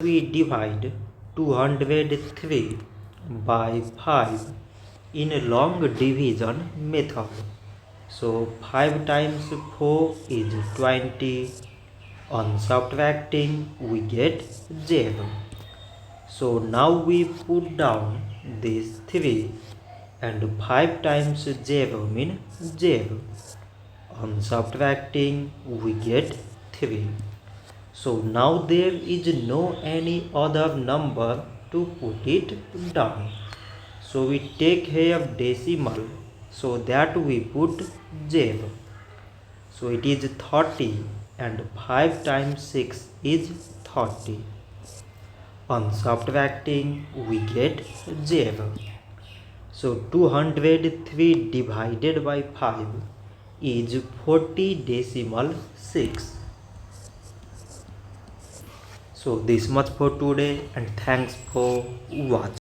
we divide 203 by 5 in a long division method. So 5 times 4 is 20. On subtracting we get 0. So now we put down these 3 and 5 times 0 means 0. On subtracting we get 3. So now there is no any other number to put it down. So we take here decimal, so that we put 0. So it is 30 and 5 times 6 is 30. On subtracting we get 0. So 203 divided by 5 is 40.6. So this much for today and thanks for watching.